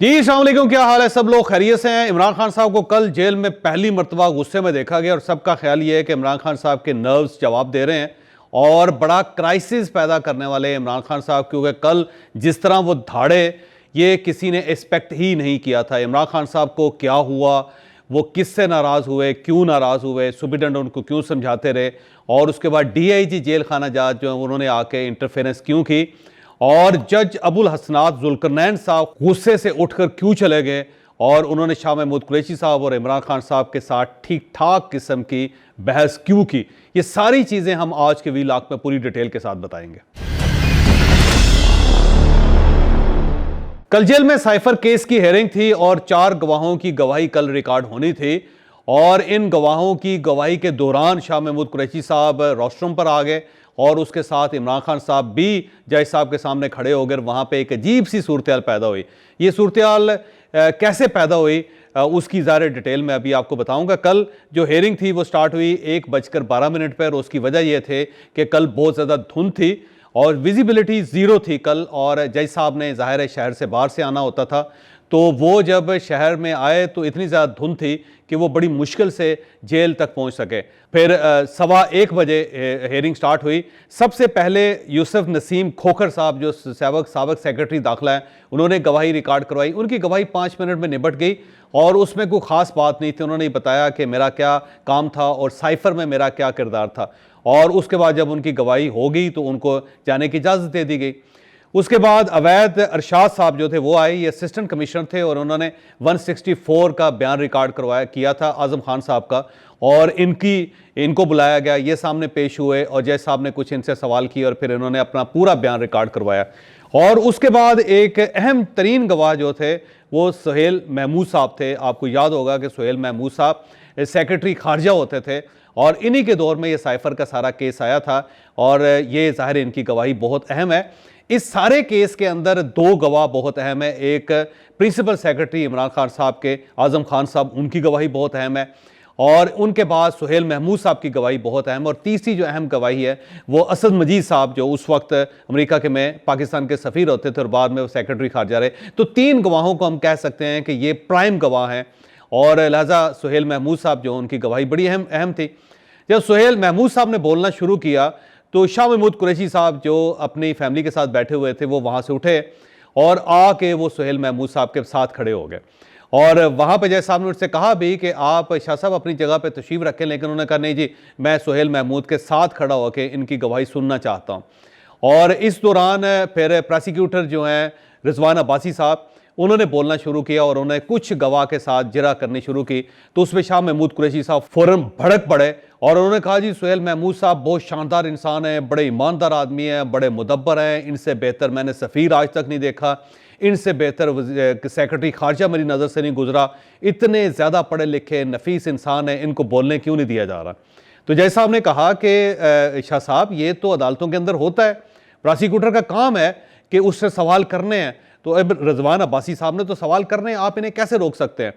जी अस्सलाम वालेकुम, क्या हाल है? सब लोग खैरियत से हैं। इमरान खान साहब को कल जेल में पहली मरतबा गुस्से में देखा गया और सबका ख्याल ये है कि इमरान खान साहब के नर्व्स जवाब दे रहे हैं और बड़ा क्राइसिस पैदा करने वाले इमरान खान साहब, क्योंकि कल जिस तरह वो धाड़े, ये किसी ने एक्सपेक्ट ही नहीं किया था। इमरान खान साहब को क्या हुआ, वो किससे नाराज़ हुए, क्यों नाराज़ हुए, सुप्रीटेंडेंट उनको क्यों समझाते रहे, और उसके बाद DIG जेल खाना जज जो है उन्होंने आके इंटरफेरेंस क्यों की, और जज अबुल हसनात जुल्करनैन साहब गुस्से से उठकर क्यों चले गए और उन्होंने शाह महमूद कुरैशी साहब और इमरान खान साहब के साथ ठीक ठाक किस्म की बहस क्यों की। ये सारी चीज़ें हम आज के वीलॉग में पूरी डिटेल के साथ बताएंगे। कल जेल में साइफर केस की हेयरिंग थी और 4 गवाहों की गवाही कल रिकॉर्ड होनी थी, और इन गवाहों की गवाही के दौरान शाह महमूद कुरैशी साहब रोस्ट्रम पर आ गए और उसके साथ इमरान खान साहब भी जज साहब के सामने खड़े हो गए। वहाँ पे एक अजीब सी सूरत हाल पैदा हुई। ये सूरत हाल कैसे पैदा हुई उसकी ज़्यादा डिटेल में अभी आपको बताऊंगा। कल जो हेयरिंग थी वो स्टार्ट हुई 1:12 पर। उसकी वजह यह थे कि कल बहुत ज़्यादा धुंध थी और विजिबिलिटी ज़ीरो थी कल, और जज साहब ने ज़ाहिर है शहर से बाहर से आना होता था, तो वो जब शहर में आए तो इतनी ज़्यादा धुंध थी कि वो बड़ी मुश्किल से जेल तक पहुंच सके। फिर 1:15 हेयरिंग स्टार्ट हुई। सबसे पहले यूसुफ नसीम खोखर साहब जो साबिक सेक्रेटरी दाखिला है, उन्होंने गवाही रिकॉर्ड करवाई। उनकी गवाही 5 मिनट में निपट गई और उसमें कोई ख़ास बात नहीं थी। उन्होंने बताया कि मेरा क्या काम था और साइफर में मेरा क्या किरदार था, और उसके बाद जब उनकी गवाही हो गई तो उनको जाने की इजाज़त दे दी गई। उसके बाद अवैध अरशाद साहब जो थे वो आए, ये असिस्टेंट कमिश्नर थे, और उन्होंने 164 का बयान रिकॉर्ड किया था आज़म खान साहब का, और इनको बुलाया गया, ये सामने पेश हुए और जज साहब ने कुछ इनसे सवाल किए और फिर इन्होंने अपना पूरा बयान रिकॉर्ड करवाया। और उसके बाद एक अहम तरीन गवाह जो थे वो सुहेल महमूद साहब थे। आपको याद होगा कि सुहेल महमूद साहब सेक्रेटरी खारजा होते थे और इन्हीं के दौर में ये साइफर का सारा केस आया था, और ये ज़ाहिर इनकी गवाही बहुत अहम है। इस सारे केस के अंदर 2 गवाह बहुत अहम है। एक प्रिंसिपल सेक्रेटरी इमरान खान साहब के आज़म खान साहब, उनकी गवाही बहुत अहम है, और उनके बाद सुहेल महमूद साहब की गवाही बहुत अहम, और तीसरी जो अहम गवाही है वो असद मजीद साहब जो उस वक्त अमेरिका के में पाकिस्तान के सफ़ीर होते थे और बाद में वो सेक्रेटरी खारजा रहे। तो 3 गवाहों को हम कह सकते हैं कि ये प्राइम गवाह हैं, और लिहाजा सुहेल महमूद साहब जो उनकी गवाही बड़ी अहम थी। जब सुहेल महमूद साहब ने बोलना शुरू किया तो शाह महमूद कुरैशी साहब जो अपनी फैमिली के साथ बैठे हुए थे वो वहाँ से उठे और आके वो सुहेल महमूद साहब के साथ खड़े हो गए, और वहाँ पे जज साहब ने उनसे कहा भी कि आप शाह साहब अपनी जगह पे तशरीफ़ रखें, लेकिन उन्होंने कहा नहीं जी, मैं सुहेल महमूद के साथ खड़ा होकर इनकी गवाही सुनना चाहता हूँ। और इस दौरान फिर प्रोसिक्यूटर जो हैं रिजवान अब्बासी साहब, उन्होंने बोलना शुरू किया और उन्होंने कुछ गवाह के साथ जिरा करनी शुरू की। तो उसमें शाह महमूद कुरैशी साहब फ़ौरन भड़क पड़े और उन्होंने कहा जी सुहेल महमूद साहब बहुत शानदार इंसान हैं, बड़े ईमानदार आदमी हैं, बड़े मुदब्बर हैं, इनसे बेहतर मैंने सफ़ीर आज तक नहीं देखा, इनसे बेहतर सेक्रेटरी खारजा मेरी नज़र से नहीं गुजरा, इतने ज़्यादा पढ़े लिखे नफीस इंसान हैं, इनको बोलने क्यों नहीं दिया जा रहा। तो जज साहब ने कहा कि शाह साहब ये तो अदालतों के अंदर होता है, प्रोसिक्यूटर का काम है कि उससे सवाल करने हैं, तो अब रिजवान अब्बासी साहब ने तो सवाल करने हैं, आप इन्हें कैसे रोक सकते हैं।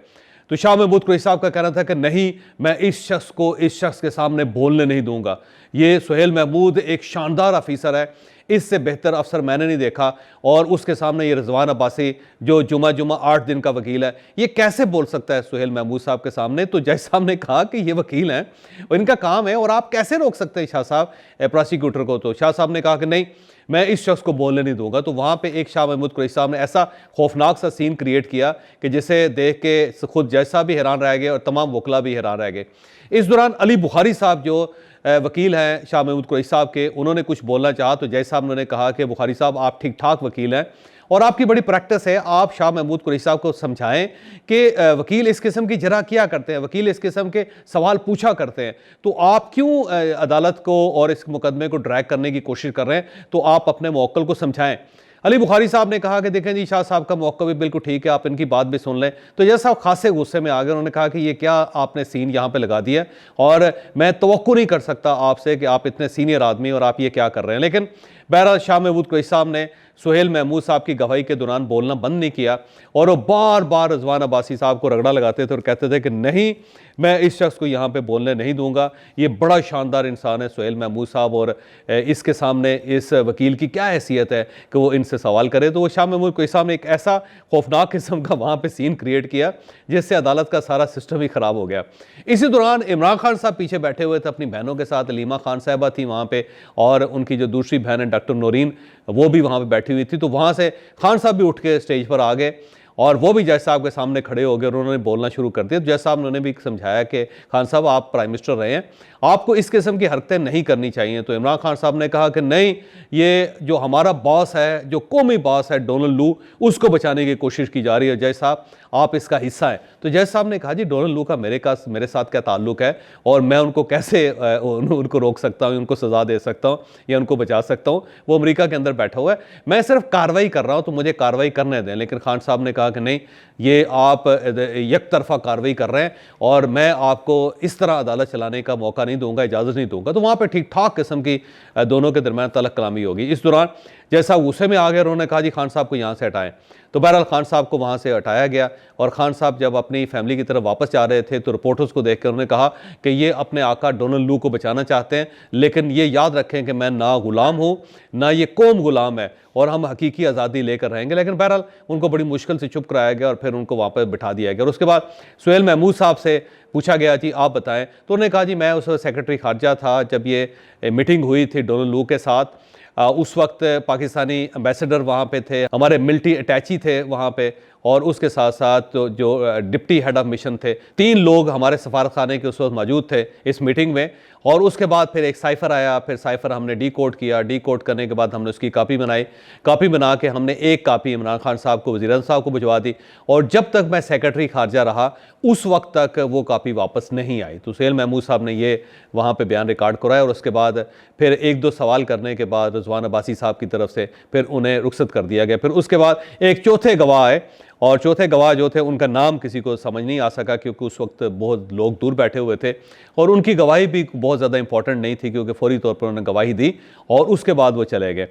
तो शाह महमूद कुरैशी साहब का कहना था कि नहीं, मैं इस शख्स के सामने बोलने नहीं दूंगा, ये सुहेल महमूद एक शानदार अफीसर है, इससे बेहतर अफसर मैंने नहीं देखा, और उसके सामने ये रिजवान अब्बासी जो जुमा 8 दिन का वकील है, ये कैसे बोल सकता है सुहेल महमूद साहब के सामने। तो जज साहब ने कहा कि ये वकील हैं और इनका काम है, और आप कैसे रोक सकते हैं शाह साहब प्रोसिक्यूटर को। तो शाह साहब ने कहा कि नहीं, मैं इस शख्स को बोलने नहीं दूंगा। तो वहाँ पे एक शाह महमूद कुरैशी साहब ने ऐसा खौफनाक सा सीन क्रिएट किया कि जिसे देख के खुद जज साहब भी हैरान रह गए और तमाम वकला भी हैरान रह गए। इस दौरान अली बुखारी साहब जो वकील हैं शाह महमूद कुरैशी साहब के, उन्होंने कुछ बोलना चाहा तो जज साहब ने कहा कि बुखारी साहब आप ठीक ठाक वकील हैं और आपकी बड़ी प्रैक्टिस है, आप शाह महमूद कुरैशी साहब को समझाएं कि वकील इस किस्म की जरा किया करते हैं, वकील इस किस्म के सवाल पूछा करते हैं, तो आप क्यों अदालत को और इस मुकदमे को ड्रैग करने की कोशिश कर रहे हैं, तो आप अपने मुवक्किल को समझाएं। अली बुखारी साहब ने कहा कि देखें जी, शाह साहब का मौका भी बिल्कुल ठीक है, आप इनकी बात भी सुन लें। तो जज साहब खासे गुस्से में आ गए, उन्होंने कहा कि ये क्या आपने सीन यहाँ पे लगा दिया, और मैं तवक्को नहीं कर सकता आपसे कि आप इतने सीनियर आदमी और आप ये क्या कर रहे हैं। लेकिन बहरहाल शाह महमूद कुरैशी साहब ने सुहेल महमूद साहब की गवाही के दौरान बोलना बंद नहीं किया और वो बार बार रिजवान अब्बासी साहब को रगड़ा लगाते थे और कहते थे कि नहीं, मैं इस शख्स को यहाँ पे बोलने नहीं दूंगा, ये बड़ा शानदार इंसान है सुहेल महमूद साहब, और इसके सामने इस वकील की क्या हैसियत है कि वो इनसे सवाल करे। तो वो शाह महमूद कुरैशी साहब ने एक ऐसा खौफनाक किस्म का वहाँ पे सीन क्रिएट किया जिससे अदालत का सारा सिस्टम ही ख़राब हो गया। इसी दौरान इमरान खान साहब पीछे बैठे हुए थे अपनी बहनों के साथ, अलीमा खान साहबा थी वहाँ पे और उनकी जो दूसरी बहन है डॉक्टर नौरीन, वो भी वहाँ पे बैठी हुई थी। तो वहाँ से खान साहब भी उठ के स्टेज पर आ गए और वो भी जज साहब के सामने खड़े हो गए और उन्होंने बोलना शुरू कर दिया। जज साहब ने भी समझाया कि खान साहब आप प्राइम मिनिस्टर रहे हैं, आपको इस किस्म की हरकतें नहीं करनी चाहिए। तो इमरान खान साहब ने कहा कि नहीं, ये जो हमारा बॉस है, जो कौमी बॉस है डोनाल्ड लू, उसको बचाने की कोशिश की जा रही है, जज साहब आप इसका हिस्सा हैं। तो जज साहब ने कहा जी डोनाल्ड लू का मेरे साथ क्या ताल्लुक है और मैं उनको कैसे उनको रोक सकता हूँ, उनको सज़ा दे सकता हूँ या उनको बचा सकता हूँ, वो अमेरिका के अंदर बैठा हुआ है, मैं सिर्फ कार्रवाई कर रहा हूँ तो मुझे कार्रवाई करने दें। लेकिन खान साहब ने कहा कि नहीं, ये आप एक तरफा कार्रवाई कर रहे हैं और मैं आपको इस तरह अदालत चलाने का मौका नहीं दूंगा, इजाज़त नहीं दूंगा। तो वहाँ पर ठीक ठाक किस्म की दोनों के दरमियान तलक कलामी होगी। इस दौरान जैसा गुस्से में आ गया, उन्होंने कहा जी खान साहब को यहाँ से हटाएं। तो बहरहाल खान साहब को वहाँ से हटाया गया और खान साहब जब अपनी फैमिली की तरफ वापस जा रहे थे तो रिपोर्टर्स को देख कर उन्होंने कहा कि ये अपने आका डोनाल्ड लू को बचाना चाहते हैं, लेकिन ये याद रखें कि मैं ना गुलाम हूँ ना ये कौम गुलाम है और हम हकीकी आज़ादी लेकर रहेंगे। लेकिन बहरहाल उनको बड़ी मुश्किल से चुप कराया गया और फिर उनको वापस बिठा दिया गया। और उसके बाद सुहेल महमूद साहब से पूछा गया जी आप बताएं, तो उन्होंने कहा जी मैं उस सेक्रेटरी खारजा था जब ये मीटिंग हुई थी डोनाल्ड लू के साथ। उस वक्त पाकिस्तानी एम्बेसडर वहाँ पे थे, हमारे मिलिट्री अटैची थे वहाँ पे, और उसके साथ साथ जो डिप्टी हेड ऑफ मिशन थे, 3 लोग हमारे सफारतखाने के उस वक्त मौजूद थे इस मीटिंग में। और उसके बाद फिर एक साइफ़र आया, फिर साइफ़र हमने डीकोड किया, डीकोड करने के बाद हमने उसकी कापी बनाई, कापी बना के हमने एक कापी इमरान खान साहब को, वज़ीर आज़म साहब को भिजवा दी और जब तक मैं सेक्रेटरी खारजा रहा उस वक्त तक वो कापी वापस नहीं आई। तो सुहेल महमूद साहब ने ये वहाँ पे बयान रिकॉर्ड कराया और उसके बाद फिर 1-2 सवाल करने के बाद रिजवान अब्बासी साहब की तरफ से फिर उन्हें रुखसत कर दिया गया। फिर उसके बाद एक चौथे गवाह आए और चौथे गवाह जो थे उनका नाम किसी को समझ नहीं आ सका क्योंकि उस वक्त बहुत लोग दूर बैठे हुए थे और उनकी गवाही भी बहुत ज़्यादा इंपॉर्टेंट नहीं थी क्योंकि फौरी तौर पर उन्होंने गवाही दी और उसके बाद वो चले गए।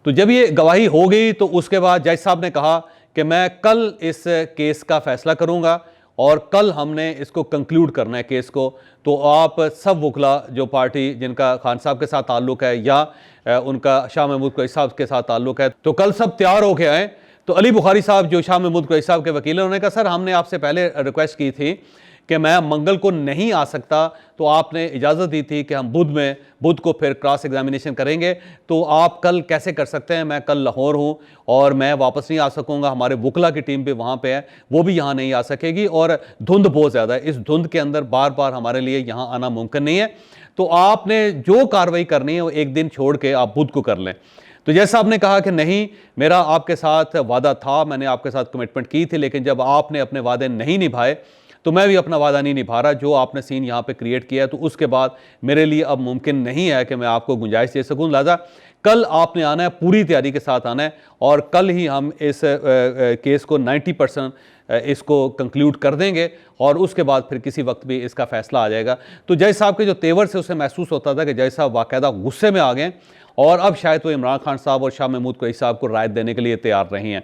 तो जब ये गवाही हो गई तो उसके बाद जज साहब ने कहा कि मैं कल इस केस का फैसला करूँगा और कल हमने इसको कंक्लूड करना है केस को। तो आप सब वकला जो पार्टी जिनका खान साहब के साथ ताल्लुक़ है या उनका शाह महमूद कुरैशी साहब के साथ ताल्लुक़ है तो कल सब तैयार होके आएँ। तो अली बुखारी साहब जो शाह महमूद कुरैशी साहब के वकील हैं, उन्होंने कहा सर हमने आपसे पहले रिक्वेस्ट की थी कि मैं मंगल को नहीं आ सकता, तो आपने इजाज़त दी थी कि हम बुध को फिर क्रॉस एग्जामिनेशन करेंगे, तो आप कल कैसे कर सकते हैं? मैं कल लाहौर हूँ और मैं वापस नहीं आ सकूँगा, हमारे वकला की टीम भी वहाँ पे है, वो भी यहाँ नहीं आ सकेगी और धुंध बहुत ज़्यादा है, इस धुंध के अंदर बार बार हमारे लिए यहाँ आना मुमकिन नहीं है, तो आपने जो कार्रवाई करनी है वो एक दिन छोड़ के आप बुध को कर लें। तो जज साहब ने कहा कि नहीं, मेरा आपके साथ वादा था, मैंने आपके साथ कमिटमेंट की थी, लेकिन जब आपने अपने वादे नहीं निभाए तो मैं भी अपना वादा नहीं निभा रहा। जो आपने सीन यहाँ पे क्रिएट किया है तो उसके बाद मेरे लिए अब मुमकिन नहीं है कि मैं आपको गुंजाइश दे सकूँ, लिहाजा कल आपने आना है, पूरी तैयारी के साथ आना है और कल ही हम इस केस को 90% इसको कंक्लूड कर देंगे और उसके बाद फिर किसी वक्त भी इसका फैसला आ जाएगा। तो जज साहब के जो तेवर से उसे महसूस होता था कि जज साहब बाकायदा गुस्से में आ गए और अब शायद वो इमरान खान साहब और शाह महमूद कुरैशी साहब को रायत देने के लिए तैयार नहीं हैं।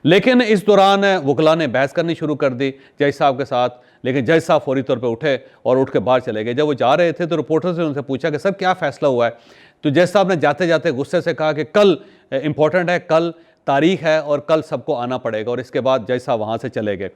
लेकिन इस दौरान वकला ने बहस करनी शुरू कर दी जज साहब के साथ, लेकिन जज साहब फौरी तौर पे उठे और उठ के बाहर चले गए। जब वो जा रहे थे तो रिपोर्टर्स ने उनसे पूछा कि सर क्या फैसला हुआ है? तो जज साहब ने जाते जाते गुस्से से कहा कि कल इंपॉर्टेंट है, कल तारीख है और कल सबको आना पड़ेगा, और इसके बाद जज साहब वहाँ से चले गए।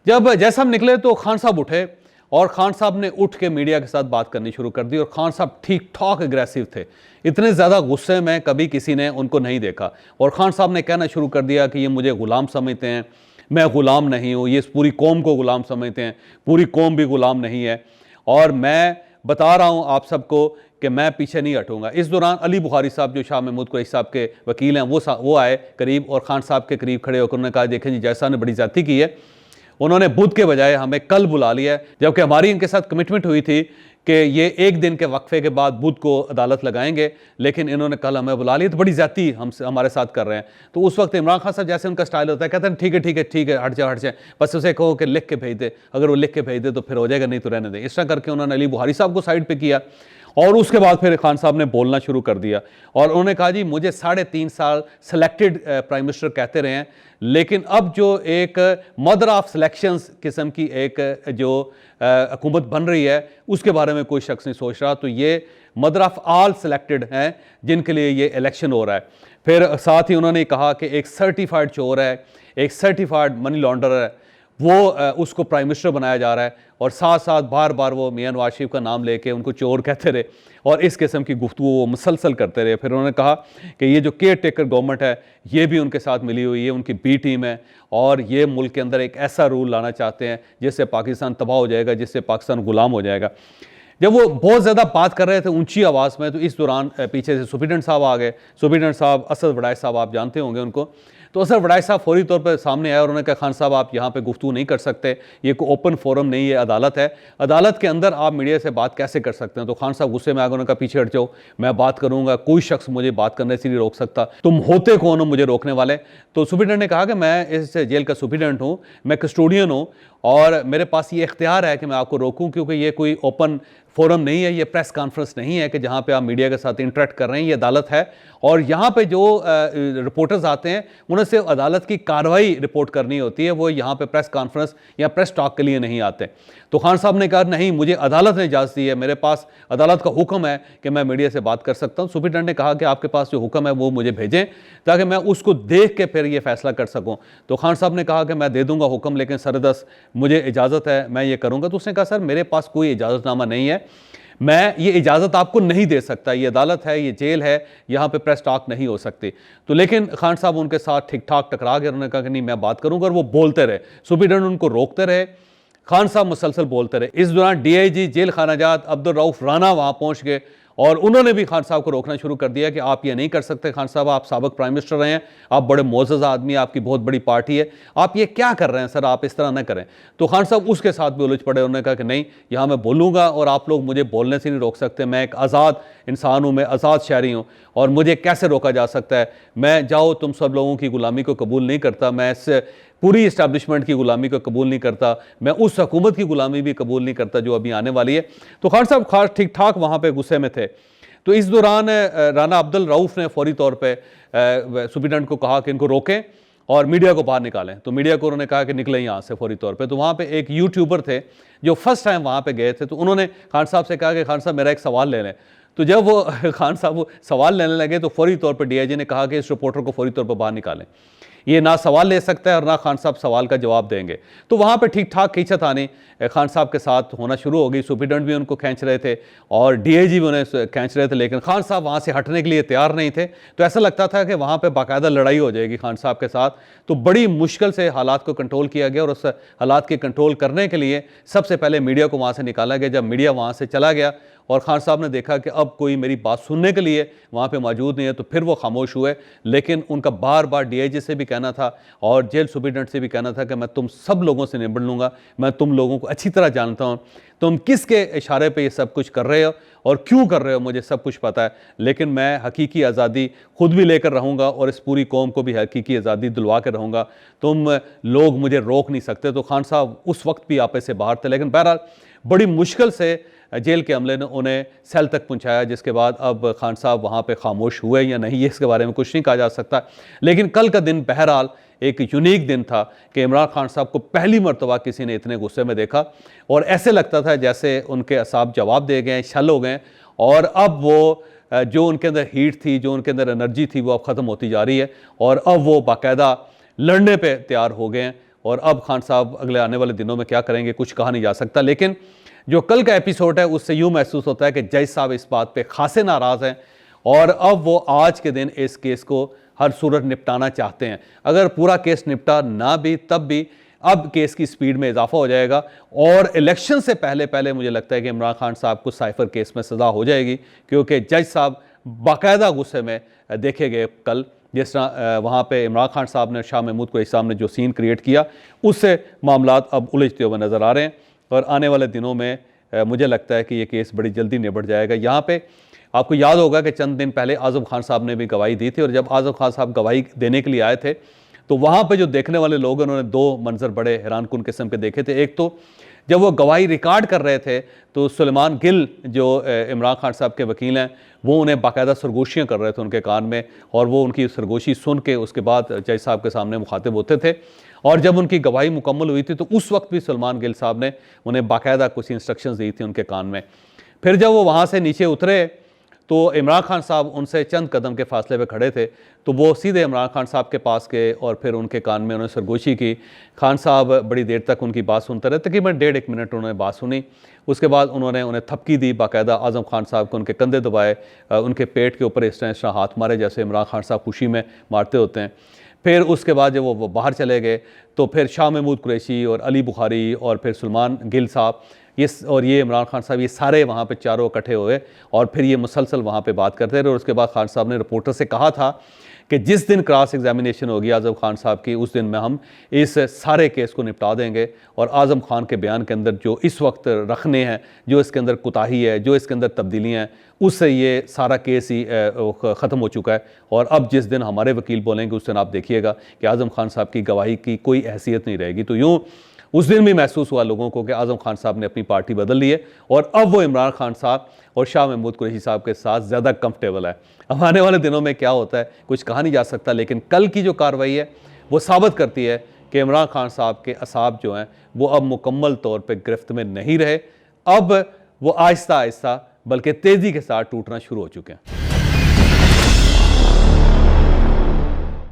जब जज साहब निकले तो खान साहब उठे और खान साहब ने उठ के मीडिया के साथ बात करनी शुरू कर दी और खान साहब ठीक ठाक एग्रेसिव थे, इतने ज़्यादा गुस्से में कभी किसी ने उनको नहीं देखा। और खान साहब ने कहना शुरू कर दिया कि ये मुझे ग़ुलाम समझते हैं, मैं ग़ुलाम नहीं हूँ, ये इस पूरी कौम को ग़ुलाम समझते हैं, पूरी कौम भी ग़ुलाम नहीं है और मैं बता रहा हूँ आप सबको कि मैं पीछे नहीं हटूँगा। इस दौरान अली बुखारी साहब जो शाह महमूद कुरैशी साहब के वकील हैं वो आए करीब और खान साहब के करीब खड़े होकर उन्होंने कहा देखें जी जज साहब ने बड़ी ज़्यादती की है, उन्होंने बुध के बजाय हमें कल बुला लिया है, जबकि हमारी इनके साथ कमिटमेंट हुई थी कि ये एक दिन के वक्फे के बाद बुध को अदालत लगाएंगे, लेकिन इन्होंने कल हमें बुला लिया, तो बड़ी ज़्यादती हमारे साथ कर रहे हैं। तो उस वक्त इमरान खान साहब जैसे उनका स्टाइल होता है, कहते हैं ठीक है ठीक है ठीक है हट जाए, बस उसे कहो कि लिख के भेज दे, अगर वो लिख के भेज दे तो फिर हो जाएगा, नहीं तो रहने दे। इस तरह करके उन्होंने अली बुखारी साहब को साइड पर किया और उसके बाद फिर खान साहब ने बोलना शुरू कर दिया और उन्होंने कहा जी मुझे 3.5 साल सिलेक्टेड प्राइम मिनिस्टर कहते रहे हैं, लेकिन अब जो एक मदर ऑफ सिलेक्शंस किस्म की एक जो हुकूमत बन रही है उसके बारे में कोई शख्स नहीं सोच रहा, तो ये मदर ऑफ ऑल सिलेक्टेड हैं जिनके लिए ये इलेक्शन हो रहा है। फिर साथ ही उन्होंने कहा कि एक सर्टिफाइड चोर है, एक सर्टिफाइड मनी लॉन्डरर है, वो उसको प्राइम मिनिस्टर बनाया जा रहा है, और साथ साथ बार बार वो मियां नवाज शरीफ का नाम लेके उनको चोर कहते रहे और इस किस्म की गुफ्तगू वो मुसलसल करते रहे। फिर उन्होंने कहा कि ये जो केयर टेकर गवर्नमेंट है ये भी उनके साथ मिली हुई है, उनकी बी टीम है और ये मुल्क के अंदर एक ऐसा रूल लाना चाहते हैं जिससे पाकिस्तान तबाह हो जाएगा, जिससे पाकिस्तान गुलाम हो जाएगा। जब वो बहुत ज़्यादा बात कर रहे थे ऊंची आवाज़ में, तो इस दौरान पीछे से सुप्रीटेंडेंट साहब आ गए। सुप्रीटेंडेंट साहब असद वड़ाई साहब, आप जानते होंगे उनको। तो असद वड़ाई साहब फौरी तौर पर सामने आए और उन्होंने कहा खान साहब आप यहाँ पे गुफ्तगू नहीं कर सकते, ये कोई ओपन फोरम नहीं है, अदालत है, अदालत के अंदर आप मीडिया से बात कैसे कर सकते हैं। तो खान साहब गुस्से में आ गए, उन्होंने कहा पीछे हट जाओ, मैं बात करूँगा, कोई शख्स मुझे बात करने से नहीं रोक सकता, तुम होते कौन हो मुझे रोकने वाले। तो सुप्रीटेंडेंट ने कहा कि मैं इस जेल का सुप्रीटेंडेंट हूँ, मैं कस्टोडियन हूँ और मेरे पास ये इख्तियार है कि मैं आपको रोकूं, क्योंकि ये कोई ओपन फोरम नहीं है, ये प्रेस कॉन्फ्रेंस नहीं है कि जहाँ पे आप मीडिया के साथ इंटरेक्ट कर रहे हैं, ये अदालत है और यहाँ पे जो रिपोर्टर्स आते हैं उन्हें सिर्फ अदालत की कार्रवाई रिपोर्ट करनी होती है, वो यहाँ पे प्रेस कॉन्फ्रेंस या प्रेस टॉक के लिए नहीं आते। तो खान साहब ने कहा नहीं, मुझे अदालत ने इजाज़त दी है, मेरे पास अदालत का हुक्म है कि मैं मीडिया से बात कर सकता हूँ। सुप्रीटेंडेंट ने कहा कि आपके पास जो हुक्म है वो मुझे भेजें ताकि मैं उसको देख के फिर ये फैसला कर सकूँ। तो खान साहब ने कहा कि मैं दे दूंगा हुक्म, लेकिन सरदस मुझे इजाज़त है, मैं ये करूँगा। तो उसने कहा सर मेरे पास कोई इजाज़तनामा नहीं है, मैं ये इजाज़त आपको नहीं दे सकता, ये अदालत है, ये जेल है, यहाँ पे प्रेस टॉक नहीं हो सकती। तो लेकिन खान साहब उनके साथ ठीक ठाक टकरा गए, उन्होंने कहा कि नहीं मैं बात करूँगा, और वो बोलते रहे, सुप्रीटेंडेंट उनको रोकते रहे, खान साहब मुसलसल बोलते रहे। इस दौरान डीआईजी जेल खानाजात अब्दुल रऊफ राना वहाँ पहुँच गए और उन्होंने भी खान साहब को रोकना शुरू कर दिया कि आप ये नहीं कर सकते, खान साहब आप साबिक प्राइम मिनिस्टर रहे हैं, आप बड़े मोअज़्ज़ज़ आदमी, आपकी बहुत बड़ी पार्टी है, आप ये क्या कर रहे हैं सर, आप इस तरह ना करें। तो खान साहब उसके साथ भी उलझ पड़े, उन्होंने कहा कि नहीं यहाँ मैं बोलूँगा और आप लोग मुझे बोलने से नहीं रोक सकते, मैं एक आज़ाद इंसान हूँ, मैं आज़ाद शहरी हूँ और मुझे कैसे रोका जा सकता है। मैं जाओ तुम सब लोगों की गुलामी को कबूल नहीं करता, मैं इस पूरी इस्टेब्लिशमेंट की गुलामी को कबूल नहीं करता, मैं उस हुकूमत की गुलामी भी कबूल नहीं करता जो अभी आने वाली है। तो खान साहब खास ठीक ठाक वहाँ पर गुस्से में थे। तो इस दौरान राना अब्दुल रऊफ ने फौरी तौर पे सुप्रीटेंडेंट को कहा कि इनको रोकें और मीडिया को बाहर निकालें। तो मीडिया को उन्होंने कहा कि निकलें यहाँ से फौरी तौर पे। तो वहाँ पे एक यूट्यूबर थे जो फर्स्ट टाइम वहाँ पे गए थे, तो उन्होंने खान साहब से कहा कि खान साहब मेरा एक सवाल ले लें। तो जब वो खान साहब वो सवाल लेने लगे तो फौरी तौर पर डीआईजी ने कहा कि इस रिपोर्टर को फौरी तौर पर बाहर निकालें, ये ना सवाल ले सकता है और ना खान साहब सवाल का जवाब देंगे। तो वहाँ पे ठीक ठाक खींचातानी खान साहब के साथ होना शुरू हो गई। सुप्रीटेंडेंट भी उनको खींच रहे थे और डीआईजी भी उन्हें खींच रहे थे, लेकिन खान साहब वहाँ से हटने के लिए तैयार नहीं थे। तो ऐसा लगता था कि वहाँ पे बाकायदा लड़ाई हो जाएगी खान साहब के साथ। तो बड़ी मुश्किल से हालात को कंट्रोल किया गया और उस हालात के कंट्रोल करने के लिए सबसे पहले मीडिया को वहाँ से निकाला गया। जब मीडिया वहाँ से चला गया और खान साहब ने देखा कि अब कोई मेरी बात सुनने के लिए वहाँ पे मौजूद नहीं है, तो फिर वो खामोश हुए। लेकिन उनका बार बार डीआईजी से भी कहना था और जेल सुप्रीटेंडेंट से भी कहना था कि मैं तुम सब लोगों से निपट लूँगा, मैं तुम लोगों को अच्छी तरह जानता हूँ, तुम किसके इशारे पे ये सब कुछ कर रहे हो और क्यों कर रहे हो मुझे सब कुछ पता है, लेकिन मैं हकीकी आज़ादी खुद भी लेकर रहूँगा और इस पूरी कौम को भी हकीकी आज़ादी दिलवा कर रहूँगा, तुम लोग मुझे रोक नहीं सकते। तो खान साहब उस वक्त भी आपे से बाहर थे, लेकिन बहरहाल बड़ी मुश्किल से जेल के अमले ने उन्हें सेल तक पहुंचाया, जिसके बाद अब खान साहब वहाँ पे खामोश हुए या नहीं इसके बारे में कुछ नहीं कहा जा सकता। लेकिन कल का दिन बहरहाल एक यूनिक दिन था कि इमरान खान साहब को पहली मरतबा किसी ने इतने गुस्से में देखा और ऐसे लगता था जैसे उनके असाब जवाब दे गए, छल हो गए और अब वो जो उनके अंदर हीट थी, जो उनके अंदर एनर्जी थी, वो अब ख़त्म होती जा रही है और अब वो बाकायदा लड़ने पर तैयार हो गए हैं। और अब खान साहब अगले आने वाले दिनों में क्या करेंगे कुछ कहा नहीं जा सकता। लेकिन जो कल का एपिसोड है उससे यूँ महसूस होता है कि जज साहब इस बात पे खासे नाराज़ हैं और अब वो आज के दिन इस केस को हर सूरत निपटाना चाहते हैं। अगर पूरा केस निपटा ना भी तब भी अब केस की स्पीड में इजाफा हो जाएगा और इलेक्शन से पहले पहले मुझे लगता है कि इमरान खान साहब को साइफर केस में सज़ा हो जाएगी, क्योंकि जज साहब बाकायदा गुस्से में देखे गए कल। जिस तरह वहाँ पे इमरान खान साहब ने शाह महमूद कुरैशी साहब ने जो सीन क्रिएट किया, उससे मामलात अब उलझते हुए नज़र आ रहे हैं और आने वाले दिनों में मुझे लगता है कि ये केस बड़ी जल्दी निपट जाएगा। यहाँ पे आपको याद होगा कि चंद दिन पहले आज़म खान साहब ने भी गवाही दी थी और जब आज़म खान साहब गवाही देने के लिए आए थे तो वहाँ पे जो देखने वाले लोग उन्होंने दो मंजर बड़े हैरानकुन किस्म के देखे थे। एक तो जब वो गवाही रिकॉर्ड कर रहे थे तो सुलेमान गिल जो इमरान खान साहब के वकील हैं वो उन्हें बाकायदा सरगोशियाँ कर रहे थे उनके कान में, और वो उनकी सरगोशी सुन के उसके बाद जज साहब के सामने मुखातिब होते थे। और जब उनकी गवाही मुकम्मल हुई थी तो उस वक्त भी सुलेमान गिल साहब ने उन्हें बाकायदा कुछ इंस्ट्रक्शंस दी थी उनके कान में। फिर जब वो वहाँ से नीचे उतरे तो इमरान खान साहब उनसे चंद कदम के फासले पे खड़े थे, तो वो सीधे इमरान खान साहब के पास गए और फिर उनके कान में उन्होंने सरगोशी की। खान साहब बड़ी देर तक उनकी बात सुनते रहे, तकरीबन 1.5 मिनट उन्होंने बात सुनी। उसके बाद उन्होंने उन्हें थपकी दी, बाकायदा आज़म खान साहब को उनके कंधे दबाए, उनके पेट के ऊपर इस तरह हाथ मारे जैसे इमरान खान साहब खुशी में मारते होते हैं। फिर उसके बाद जब वो बाहर चले गए तो फिर शाह महमूद कुरैशी और अली बुखारी और फिर सुलेमान गिल साहब ये इमरान खान साहब, ये सारे वहाँ पे चारों इकट्ठे हुए और फिर ये मुसलसल वहाँ पे बात करते रहे। और उसके बाद खान साहब ने रिपोर्टर से कहा था कि जिस दिन क्रॉस एग्जामिनेशन होगी आज़म खान साहब की, उस दिन में हम इस सारे केस को निपटा देंगे और आज़म खान के बयान के अंदर जो इस वक्त रखने हैं, जो इसके अंदर कोताही है, जो इसके अंदर तब्दीलियाँ हैं, उससे ये सारा केस ही ख़त्म हो चुका है। और अब जिस दिन हमारे वकील बोलेंगे उस दिन आप देखिएगा कि आज़म खान साहब की गवाही की कोई हैसियत नहीं रहेगी। तो यूँ उस दिन भी महसूस हुआ लोगों को कि आज़म खान साहब ने अपनी पार्टी बदल ली है और अब वो इमरान खान साहब और शाह महमूद कुरैशी साहब के साथ ज़्यादा कंफर्टेबल है। अब आने वाले दिनों में क्या होता है कुछ कहा नहीं जा सकता, लेकिन कल की जो कार्रवाई है वो साबित करती है कि इमरान खान साहब के असाब जो हैं वो अब मुकम्मल तौर पर गिरफ्त में नहीं रहे, अब वो आहिस्ता आहिस्ता बल्कि तेज़ी के साथ टूटना शुरू हो चुके हैं।